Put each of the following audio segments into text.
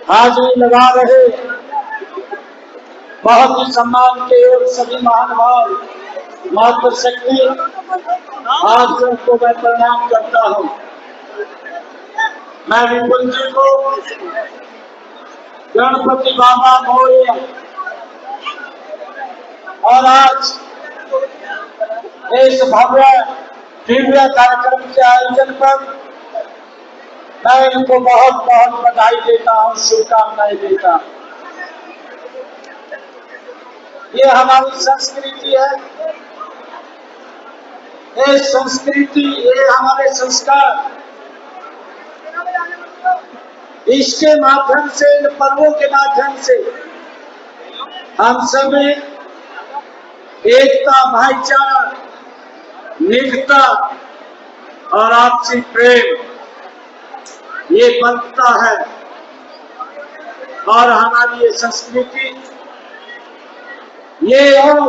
हाजिरी लगा रहे बहुत ही सम्मान के और सभी महानुभाव मातृशक्ति आज को मैं प्रणाम करता हूँ। मैं विपुल जी को गणपति बाबा मोरया और आज इस भव्य दिव्य कार्यक्रम के आयोजन पर मैं इनको बहुत बहुत बधाई देता हूँ, शुभकामनाएं देता हूँ। ये हमारी संस्कृति है, ये संस्कृति, ये हमारे संस्कार, इसके माध्यम से, इन पर्वों के माध्यम से हम सब एकता, भाईचारा, निजता और आपसी प्रेम ये बनता है और हमारी ये संस्कृति ये और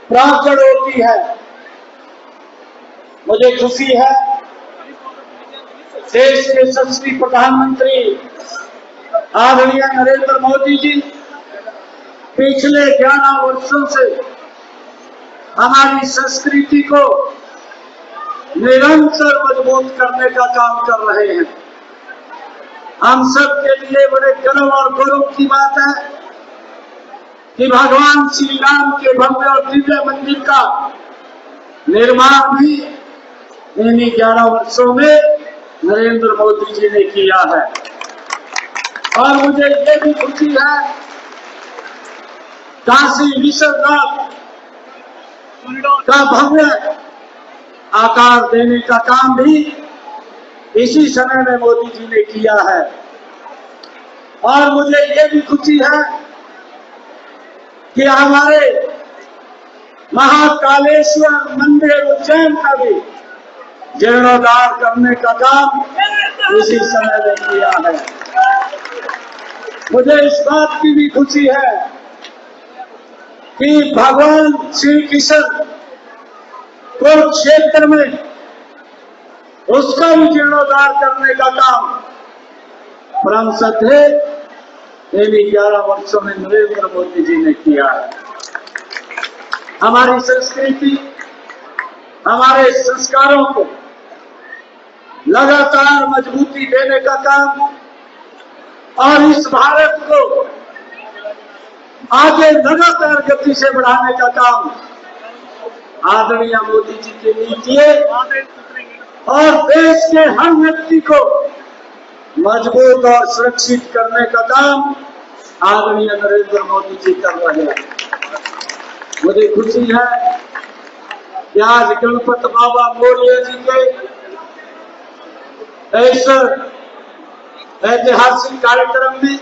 प्रांजल होती है। मुझे खुशी है देश के यशस्वी प्रधानमंत्री आदरणीय नरेंद्र मोदी जी पिछले 11 वर्षों से हमारी संस्कृति को निरंतर मजबूत करने का काम कर रहे हैं। हम सब के लिए बड़े गर्व और गौरव की बात है कि भगवान श्री राम के भव्य और दिव्य मंदिर का निर्माण भी इन्हीं 11 वर्षों में नरेंद्र मोदी जी ने किया है। और मुझे ये भी खुशी है काशी विश्वनाथ का भव्य आकार देने का काम भी इसी समय में मोदी जी ने किया है। और मुझे ये भी खुशी है कि हमारे महाकालेश्वर मंदिर उज्जैन का भी जीर्णोद्धार करने का काम इसी समय में किया है। मुझे इस बात की भी खुशी है कि भगवान श्री कृष्ण कुरुक्षेत्र में उसका भी जीर्णोद्धार करने का काम परम सत्य इन्हीं 11 वर्षों में नरेंद्र मोदी जी ने किया है। हमारी संस्कृति, हमारे संस्कारों को लगातार मजबूती देने का काम और इस भारत को आगे लगातार गति से बढ़ाने का काम आदरणीय मोदी जी की नीति और देश के हर व्यक्ति को मजबूत और सुरक्षित करने का काम आदरणीय नरेंद्र मोदी जी कर रहे हैं। मुझे खुशी है कि आज गणपति बाबा मोरया जी के इस ऐतिहासिक कार्यक्रम में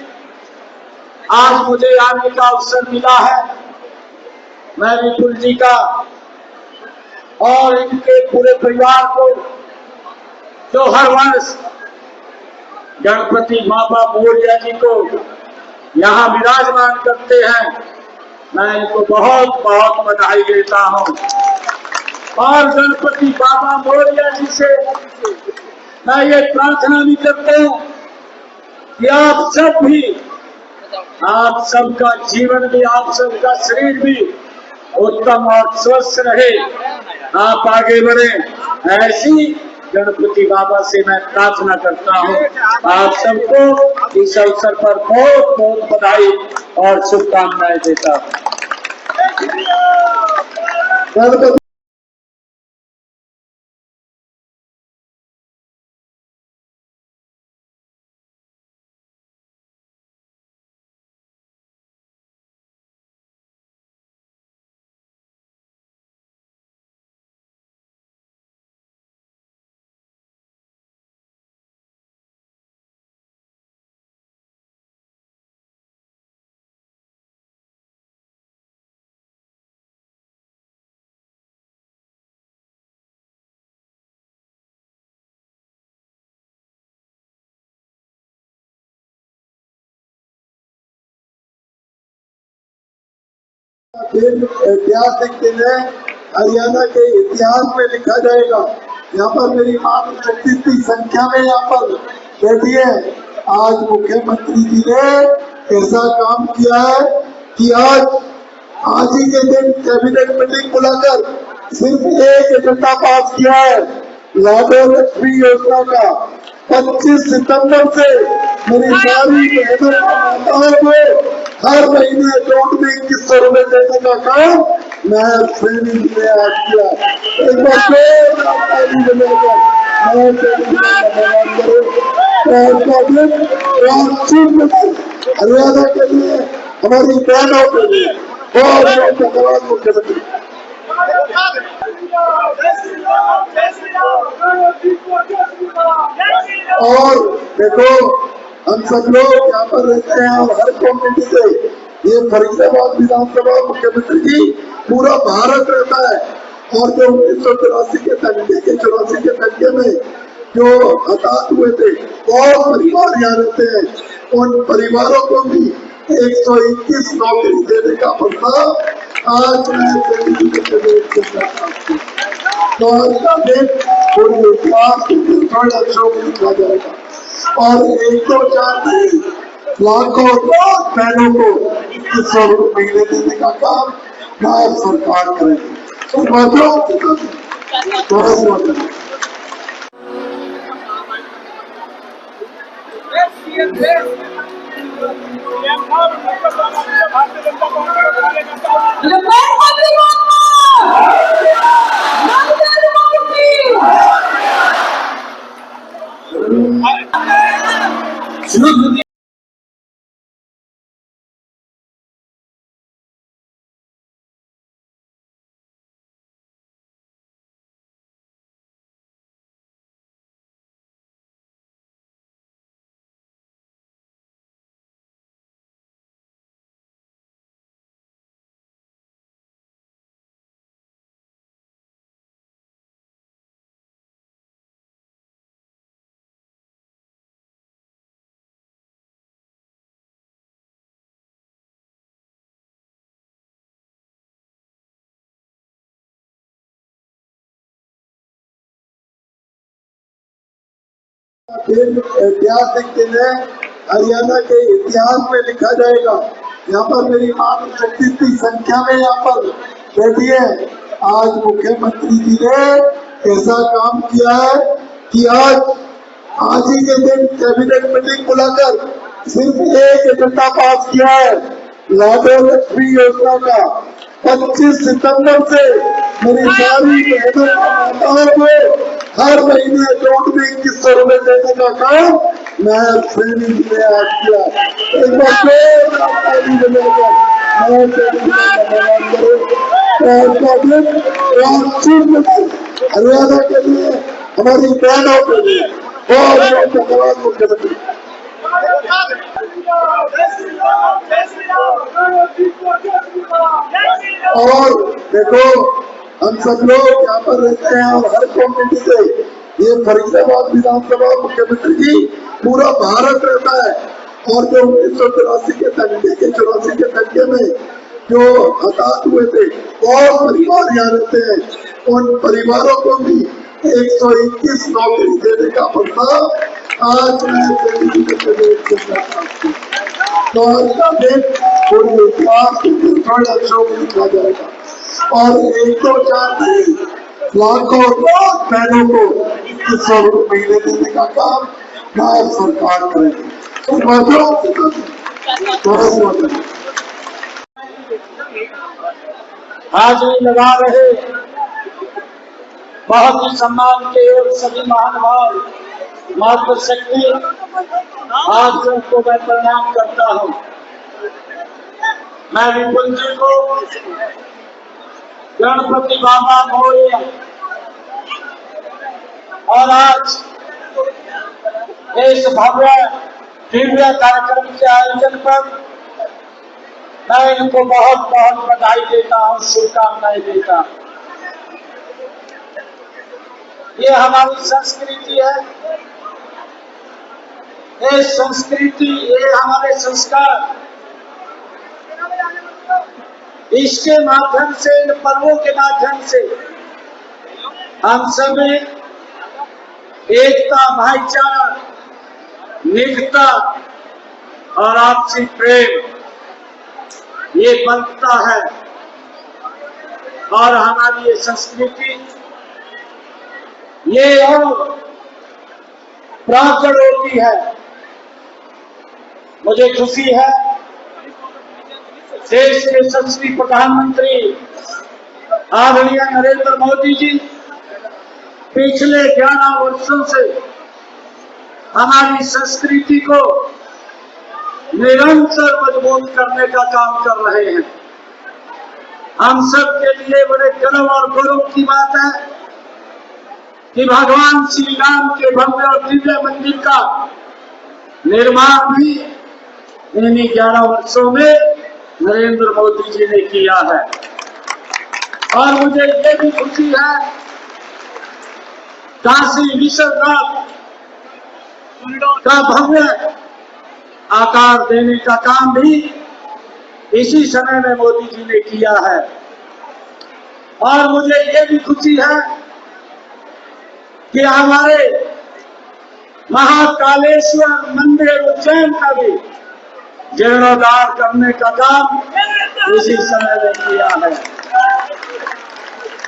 आज मुझे आने का अवसर मिला है। मैं विपुल जी का और इनके पूरे परिवार को जो हर वर्ष गणपति बाबा मोरया जी को यहाँ विराजमान करते हैं, मैं इनको बहुत बहुत बधाई देता हूँ। और गणपति बाबा मोरया जी से मैं ये प्रार्थना भी करता हूँ कि आप सब भी, आप सबका जीवन भी, आप सबका शरीर भी उत्तम और स्वस्थ रहे, आप आगे बढ़े, ऐसी गणपति बाबा से मैं प्रार्थना करता हूँ। आप सबको इस अवसर पर बहुत बहुत बधाई और शुभकामनाएं देता हूँ। दिन ऐतिहासिक दिन है, हरियाणा के इतिहास में लिखा जाएगा। यहाँ पर मेरी मातृशक्ति इतनी संख्या में यहाँ पर बैठी है। आज मुख्यमंत्री जी ने ऐसा काम किया है कि आज ही के दिन कैबिनेट मीटिंग बुलाकर सिर्फ एक एजेंडा पास किया है, लाडो लक्ष्मी योजना का। 25 सितंबर से मेरी सारी बहनों माताओं को हर महीने अकाउंट में 2100 रुपए देने का काम मैं ट्रेनिंग में आज किया। एक बार हरियाणा के लिए, हमारी बहनों के लिए बहुत बहुत धन्यवाद मुख्यमंत्री। और देखो, हम सब लोग यहाँ पर रहते हैं और हर कम्युनिटी से, ये फरीदाबाद विधानसभा मुख्यमंत्री जी पूरा भारत रहता है। और जो 1984 के दंगे के 84 के दंगे में जो हताहत हुए थे, बहुत परिवार यहाँ रहते हैं, उन परिवारों को भी 121 नौकरी देने का प्रस्ताव आज मैं तो आज का दिन पूरी थोड़े अक्षरों में लिखा जाएगा। और 1 2 4 नहीं, लाखों बहनों को 2100 रुपए महीने देने का काम नायब सरकार करेगी। तो ऐतिहासिक दिन है, हरियाणा के इतिहास में लिखा जाएगा। यहाँ पर मेरी मातृशक्ति इतनी संख्या में यहाँ पर बैठी है। आज मुख्यमंत्री जी ने ऐसा काम किया है कि आज ही के दिन कैबिनेट मीटिंग बुलाकर सिर्फ एक एजेंडा पास किया है, लाडो लक्ष्मी योजना का। 25 सितंबर से मेरी सारी बहनों माताओं को हर महीने अकाउंट में 2100 रुपए देने का काम मैं ट्रेनिंग में आज किया। एक बार हरियाणा के लिए, हमारी बहनों के लिए बहुत बहुत धन्यवाद मुख्यमंत्री। और देखो, हम सब लोग यहाँ पर रहते हैं और हर कम्युनिटी से, ये फरीदाबाद विधानसभा मुख्यमंत्री जी पूरा भारत रहता है। और जो 1984 के दंगे के 84 के दंगे में जो हताहत हुए थे, बहुत परिवार यहाँ रहते हैं, उन परिवारों को भी 121 नौकरी देने का प्रस्ताव आज मैं तो आज का दिन पूरी थोड़े अक्षरों में लिखा जाएगा। और 1 2 4 नहीं, लाखों बहनों को 2100 रुपए महीने देने का काम नायब सरकार करेगी। हाजिरी लगा रहे बहुत ही सम्मान के सभी महानुभाव, मातृशक्ति हाजिरों को मैं प्रणाम करता हूँ। मैं विपुल जी को, गणपति बाबा मौर्य और आज इस भव्य दिव्य कार्यक्रम के आयोजन पर मैं इनको बहुत बहुत बधाई देता हूँ, शुभकामनाएं देता हूँ। ये हमारी संस्कृति है, ये संस्कृति, ये हमारे संस्कार, इसके माध्यम से, इन पर्वों के माध्यम से हम सभी एकता, भाईचारा, निजता और आपसी प्रेम ये बनता है। और हमारी ये संस्कृति ये और प्राचर होती है। मुझे खुशी है देश के यशस्वी प्रधानमंत्री आदरणीय नरेंद्र मोदी जी पिछले 11 वर्षों से हमारी संस्कृति को निरंतर मजबूत करने का काम कर रहे हैं। हम सब के लिए बड़े गर्व और गौरव की बात है कि भगवान श्री राम के भव्य और दिव्य मंदिर का निर्माण भी इन्हीं 11 वर्षों में नरेंद्र मोदी जी ने किया है। और मुझे ये भी खुशी है काशी विश्वनाथ का भव्य आकार देने का काम भी इसी समय में मोदी जी ने किया है। और मुझे ये भी खुशी है कि हमारे महाकालेश्वर मंदिर उज्जैन का भी जीर्णोद्धार करने का काम इसी समय में किया है।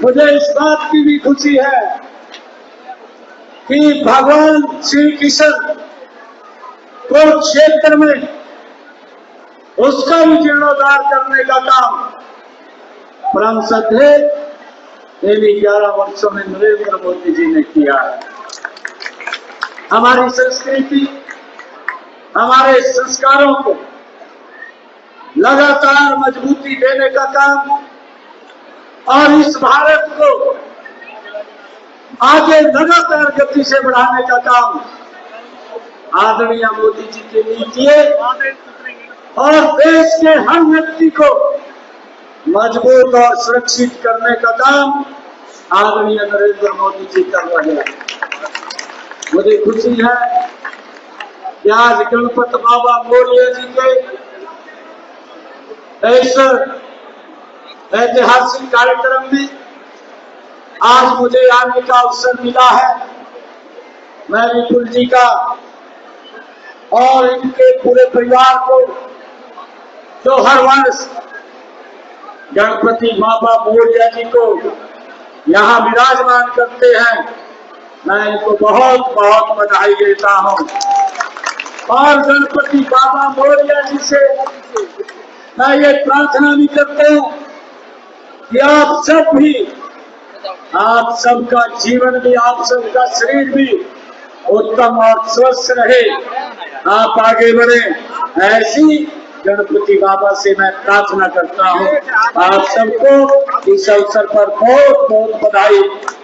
मुझे इस बात की भी खुशी है कि भगवान श्री कृष्ण कुरुक्षेत्र में उसका भी जीर्णोद्धार करने का काम परम श्रद्धेय इन्हीं 11 वर्षों में नरेंद्र मोदी जी ने किया है। हमारी संस्कृति, हमारे संस्कारों को लगातार मजबूती देने का काम और इस भारत को आगे लगातार गति से बढ़ाने का काम आदरणीय मोदी जी की नीति और देश के हर व्यक्ति को मजबूत और सुरक्षित करने का काम आदरणीय नरेंद्र मोदी जी कर रहे हैं। मुझे खुशी है कि आज गणपत बाबा मौर्य जी के इस ऐतिहासिक कार्यक्रम में आज मुझे आने का अवसर मिला है। मैं विपुल जी का और इनके पूरे परिवार को जो हर वर्ष गणपति बाबा मौर्य जी को यहाँ विराजमान करते हैं, मैं इनको बहुत बहुत बधाई देता हूँ। और गणपति बाबा मौर्य जी से मैं ये प्रार्थना भी करता हूँ कि आप सब भी, आप सबका जीवन भी, आप सबका शरीर भी उत्तम और स्वस्थ रहे, आप आगे बढ़े, ऐसी गणपति बाबा से मैं प्रार्थना करता हूँ। आप सबको इस अवसर पर बहुत बहुत बधाई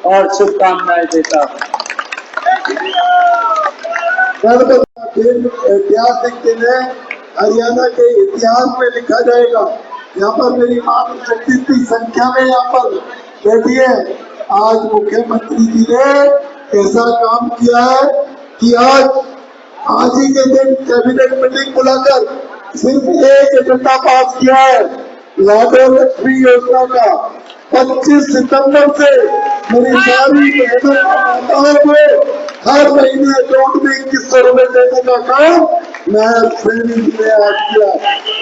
और शुभकामनाएं देता हूँ। ऐतिहासिक दिन है, हरियाणा के इतिहास में लिखा जाएगा। यहाँ पर मेरी मातृशक्ति की संख्या में यहाँ पर बैठी है। आज मुख्यमंत्री जी ने ऐसा काम किया है कि आज ही के दिन कैबिनेट मीटिंग बुलाकर सिर्फ एक एजेंडा पास किया है, लाडो लक्ष्मी योजना का। 25 सितंबर से मेरी सारी बहनों माताओं को हर महीने अकाउंट में 2100 रुपए देने का काम मैं श्रेणी में आज किया।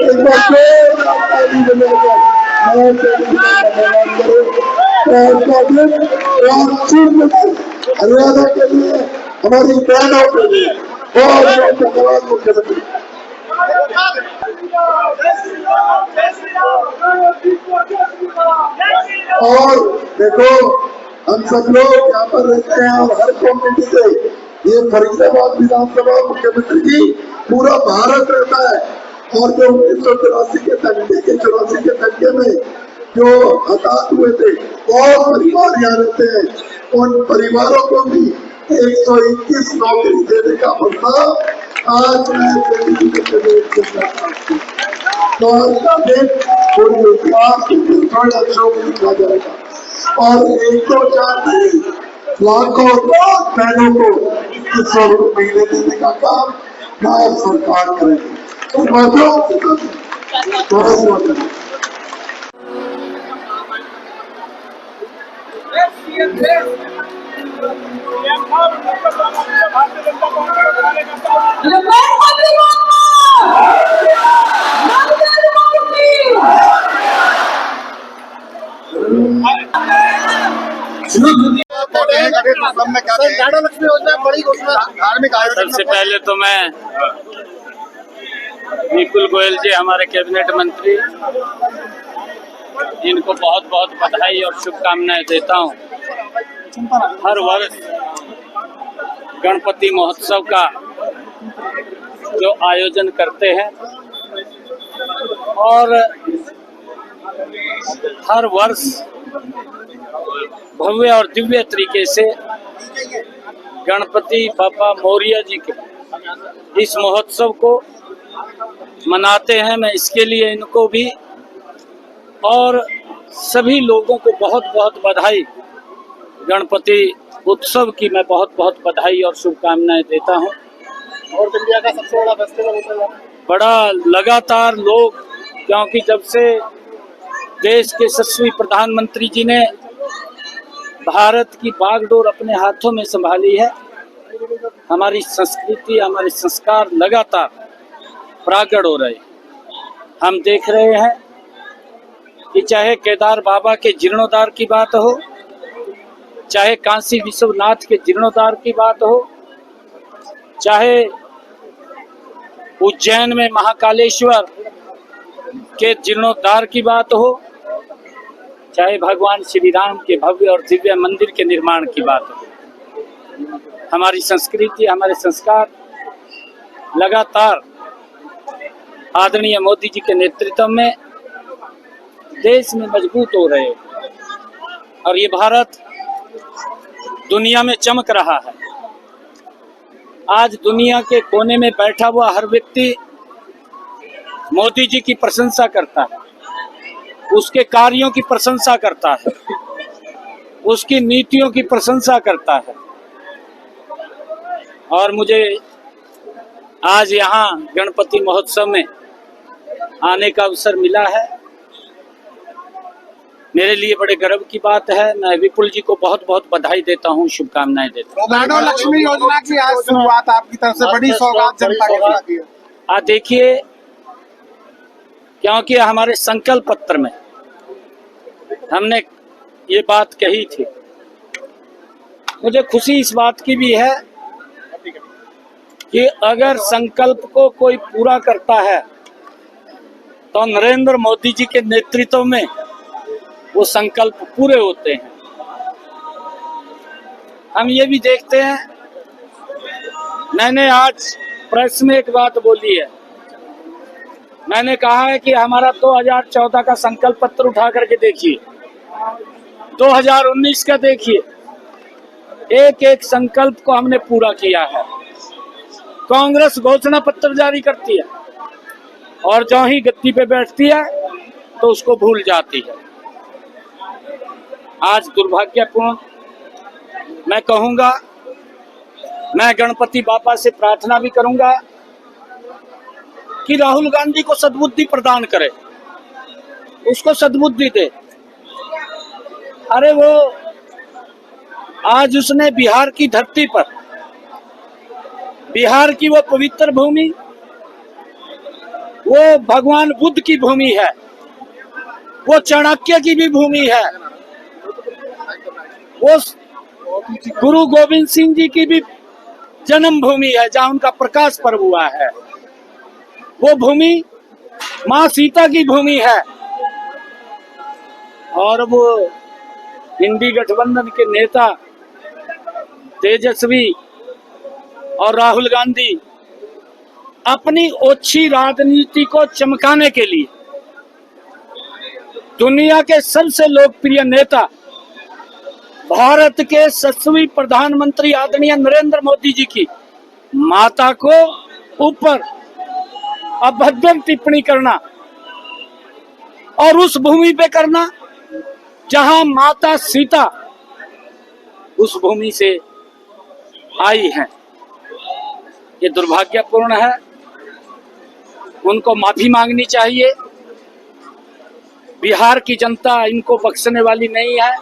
एक बार हरियाणा के लिए, हमारी बहनों के लिए बहुत बहुत धन्यवाद मुख्यमंत्री। और देखो, हम सब लोग यहाँ पर रहते हैं और हर कम्युनिटी से, ये फरीदाबाद विधानसभा मुख्यमंत्री जी पूरा भारत रहता है। और जो 1984 के दंगे में जो हताहत हुए थे, बहुत परिवार यहाँ रहते हैं, उन परिवारों को भी 121 नौकरी देने का प्रस्ताव आज मैं लिखा जाएगा। और 1-2-4 नहीं, लाखों बहनों को 2100 रुपए महीने देने का काम भारत सरकार करेगी। तो बहुत सबसे पहले तो मैं विपुल गोयल जी हमारे कैबिनेट मंत्री, इनको बहुत बहुत बधाई और शुभकामनाएं देता हूं। हर वर्ष गणपति महोत्सव का जो आयोजन करते हैं और हर वर्ष भव्य और दिव्य तरीके से गणपति बाबा मौर्य जी के इस महोत्सव को मनाते हैं। मैं इसके लिए इनको भी और सभी लोगों को बहुत बहुत बधाई, गणपति उत्सव की मैं बहुत बहुत बधाई और शुभकामनाएं देता हूं। और इंडिया का सबसे बड़ा फेस्टिवल होता है बड़ा लगातार लोग, क्योंकि जब से देश के यशस्वी प्रधानमंत्री जी ने भारत की बागडोर अपने हाथों में संभाली है, हमारी संस्कृति, हमारे संस्कार लगातार प्रकट हो रहे हैं। हम देख रहे हैं कि चाहे केदार बाबा के जीर्णोद्धार की बात हो, चाहे काशी विश्वनाथ के जीर्णोद्धार की बात हो, चाहे उज्जैन में महाकालेश्वर के जीर्णोद्धार की बात हो, चाहे भगवान श्री राम के भव्य और दिव्य मंदिर के निर्माण की बात हो, हमारी संस्कृति, हमारे संस्कार लगातार आदरणीय मोदी जी के नेतृत्व में देश में मजबूत हो रहे हैं और ये भारत दुनिया में चमक रहा है। आज दुनिया के कोने में बैठा हुआ हर व्यक्ति मोदी जी की प्रशंसा करता है, उसके कार्यों की प्रशंसा करता है, उसकी नीतियों की प्रशंसा करता है। और मुझे आज यहाँ गणपति महोत्सव में आने का अवसर मिला है, मेरे लिए बड़े गर्व की बात है। मैं विपुल जी को बहुत बहुत बधाई देता हूँ, शुभकामनाएं देता हूँ। लाडो लक्ष्मी योजना की आज शुरुआत आपकी तरफ से, बड़ी सौगात जनता के लिए। आज देखिए, क्योंकि हमारे संकल्प पत्र में हमने ये बात कही थी, मुझे खुशी इस बात की भी है कि अगर संकल्प को कोई पूरा करता है तो नरेंद्र मोदी जी के नेतृत्व में वो संकल्प पूरे होते हैं। हम ये भी देखते हैं, मैंने आज प्रेस में एक बात बोली है, मैंने कहा है कि हमारा 2014 का संकल्प पत्र उठा करके देखिए, 2019 का देखिए, एक एक संकल्प को हमने पूरा किया है। कांग्रेस घोषणा पत्र जारी करती है और जो ही गद्दी पे बैठती है तो उसको भूल जाती है। आज दुर्भाग्यपूर्ण मैं कहूंगा, मैं गणपति बाबा से प्रार्थना भी करूंगा कि राहुल गांधी को सद्बुद्धि प्रदान करे, उसको सद्बुद्धि दे। अरे वो आज उसने बिहार की धरती पर, बिहार की वो पवित्र भूमि, वो भगवान बुद्ध की भूमि है, वो चाणक्य की भी भूमि है, वो गुरु गोविंद सिंह जी की भी जन्म भूमि है जहां उनका प्रकाश पर्व हुआ है, वो भूमि मां सीता की भूमि है। और वो इंडी गठबंधन के नेता तेजस्वी और राहुल गांधी अपनी ओछी राजनीति को चमकाने के लिए दुनिया के सबसे लोकप्रिय नेता, भारत के यशस्वी प्रधानमंत्री आदरणीय नरेंद्र मोदी जी की माता को ऊपर अभद्र टिप्पणी करना और उस भूमि पे करना जहां माता सीता उस भूमि से आई हैं, ये दुर्भाग्यपूर्ण है। उनको माफी मांगनी चाहिए। बिहार की जनता इनको बख्शने वाली नहीं है।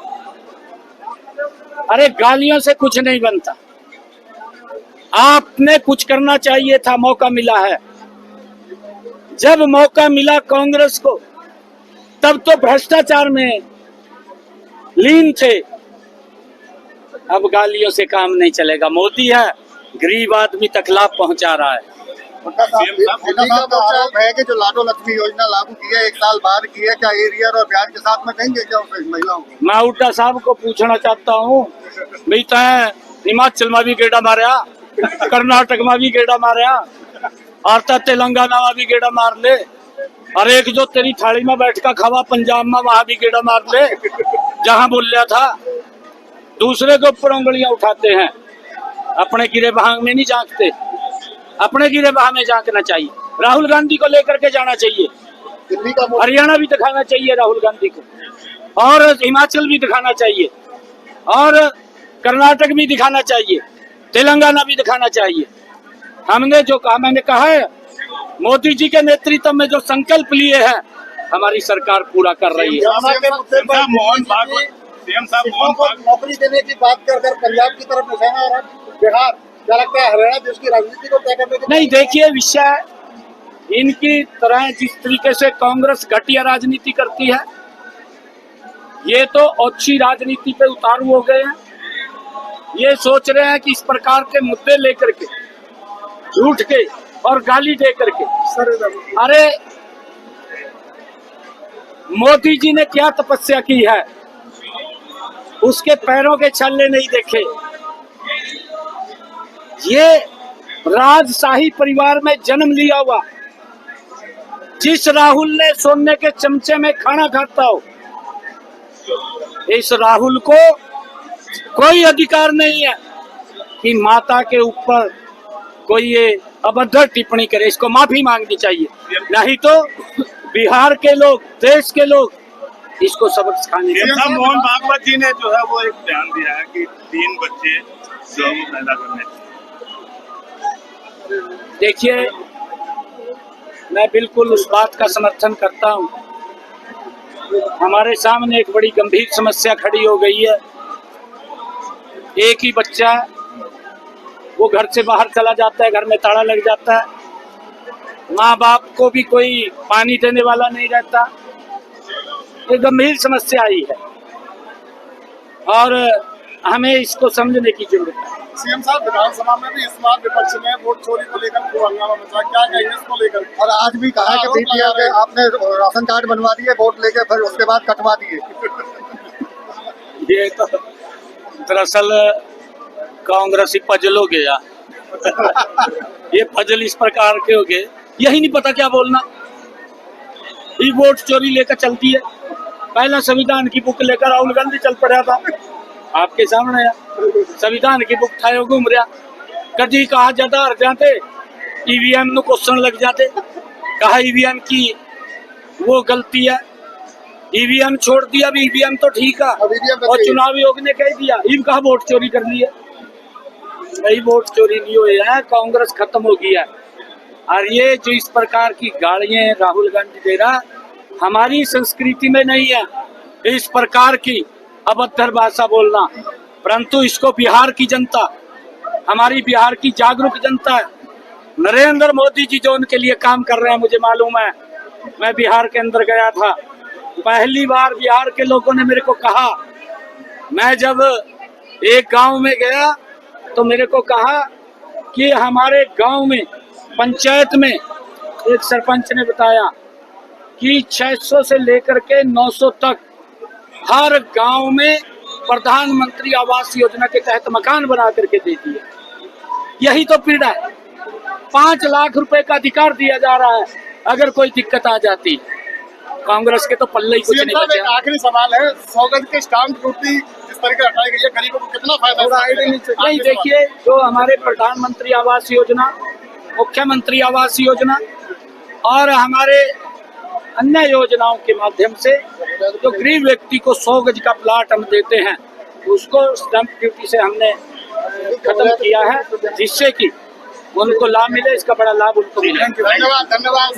अरे गालियों से कुछ नहीं बनता। आपने कुछ करना चाहिए था, मौका मिला है। जब मौका मिला कांग्रेस को तब तो भ्रष्टाचार में लीन थे। अब गालियों से काम नहीं चलेगा। मोदी है, गरीब आदमी तक लाभ पहुंचा रहा है। दिल्ली का आरोप है कि जो लाडो लक्ष्मी योजना लागू की है 1 साल बाद की है, क्या एरिया और बिहार के साथ में देंगे क्या उसे महिलाओं को? मैं उल्टा साहब को पूछना चाहता हूँ, भाई तय हिमाचल में भी गेड़ा मारा, कर्नाटक में भी गेड़ा मारा, और तेलंगाना में भी गेड़ा मार ले, और एक जो तेरी थाली में बैठ कर खावा पंजाब में वहां भी गेड़ा मार ले, जहां बोल रहा था। दूसरे के ऊपर उंगलियां उठाते हैं, अपने गिरे बहांग में नहीं झांकते। अपने गिरे बहा में झांकना चाहिए। राहुल गांधी को लेकर के जाना चाहिए, दिल्ली का हरियाणा भी दिखाना चाहिए राहुल गांधी को, और हिमाचल भी दिखाना चाहिए, और कर्नाटक भी दिखाना चाहिए, तेलंगाना भी दिखाना चाहिए। हमने जो कहा, मैंने कहा है, मोदी जी के नेतृत्व में जो संकल्प लिए हैं हमारी सरकार पूरा कर रही है। मोहन भागवत सीएम साहब को नौकरी देने की बात कर पंजाब की तरफ निशाना और बिहार, क्या लगता है हरियाणा देश की राजनीति को तय करने की? नहीं, देखिए विषय इनकी तरह जिस तरीके से कांग्रेस घटिया राजनीति करती है, ये तो अच्छी राजनीति पे उतारू हो गए हैं। ये सोच रहे हैं कि इस प्रकार के मुद्दे लेकर के झूठ के और गाली दे करके, अरे मोदी जी ने क्या तपस्या की है, उसके पैरों के छल्ले नहीं देखे। ये राजशाही परिवार में जन्म लिया हुआ, जिस राहुल ने सोने के चमचे में खाना खाता हो, इस राहुल को कोई अधिकार नहीं है कि माता के ऊपर कोई ये अभद्र टिप्पणी करे। इसको माफी मांगनी चाहिए, नहीं तो बिहार के लोग, देश के लोग इसको सबक सिखाने चाहिए। मोहन भागवत जी ने जो है वो एक बयान दिया है कि 3 बच्चे जो है वो पैदा करने चाहिए। देखिए, मैं बिल्कुल उस बात का समर्थन करता हूँ। हमारे सामने एक बड़ी गंभीर समस्या खड़ी हो गई है। एक ही बच्चा है, वो घर से बाहर चला जाता है, घर में ताला लग जाता है, माँ बाप को भी कोई पानी देने वाला नहीं रहता। ये गंभीर समस्या आई है और हमें इसको समझने की जरूरत है। सीएम साहब, विधानसभा में भी इस बार विपक्ष ने वोट चोरी को लेकर खूब हंगामा मचा, क्या कहेंगे इसको लेकर? और आज भी कहा कि बीपीएल के आपने राशन कार्ड बनवा दिए वोट लेके, फिर उसके बाद कटवा दिए। ये तो दरअसल कांग्रेस ही पजल हो गया। ये पजल इस प्रकार के हो गए, यही नहीं पता क्या बोलना। ये वोट चोरी लेकर चलती है। पहला संविधान की बुक लेकर राहुल गांधी चल पड़ा था, आपके सामने है। संविधान की बुक था, घूम रहा, कभी कहा ज्यादा हर जाते, ईवीएम नु क्वेश्चन लग जाते, कहा ईवीएम की वो गलती है, ईवीएम छोड़ दिया, अब ईवीएम तो ठीक है, और चुनाव आयोग ने कह दिया इन कहा वोट चोरी कर लिया। कहीं वोट चोरी नहीं हुई है, कांग्रेस खत्म हो गया है। और ये जो इस प्रकार की गालियां राहुल गांधी दे रहा, हमारी संस्कृति में नहीं है इस प्रकार की अभद्र भाषा बोलना। परंतु इसको बिहार की जनता, हमारी बिहार की जागरूक जनता है, नरेंद्र मोदी जी जो उनके लिए काम कर रहे हैं, मुझे मालूम है। मैं बिहार के अंदर गया था, पहली बार बिहार के लोगों ने मेरे को कहा, मैं जब एक गांव में गया तो मेरे को कहा कि हमारे गांव में पंचायत में एक सरपंच ने बताया कि 600 से लेकर के 900 तक हर गांव में प्रधानमंत्री आवास योजना के तहत मकान बना करके दे दिए। यही तो पीड़ा है। 5 लाख रुपए का अधिकार दिया जा रहा है अगर कोई दिक्कत आ जाती। कांग्रेस के तो पल्ले ही कुछ नहीं बचा। आखिरी सवाल है, 100 गज के स्टाम्प ड्यूटी जिस तरीके हटाई गई है, गरीबों को कितना फायदा? नहीं, देखिए, जो हमारे प्रधानमंत्री आवास योजना, मुख्यमंत्री आवास योजना और हमारे अन्य योजनाओं के माध्यम से जो गरीब व्यक्ति को 100 गज का प्लाट हम देते हैं, उसको स्टैंप ड्यूटी से हमने खत्म किया है, जिससे कि उनको लाभ मिले। इसका बड़ा लाभ उनको मिले। धन्यवाद।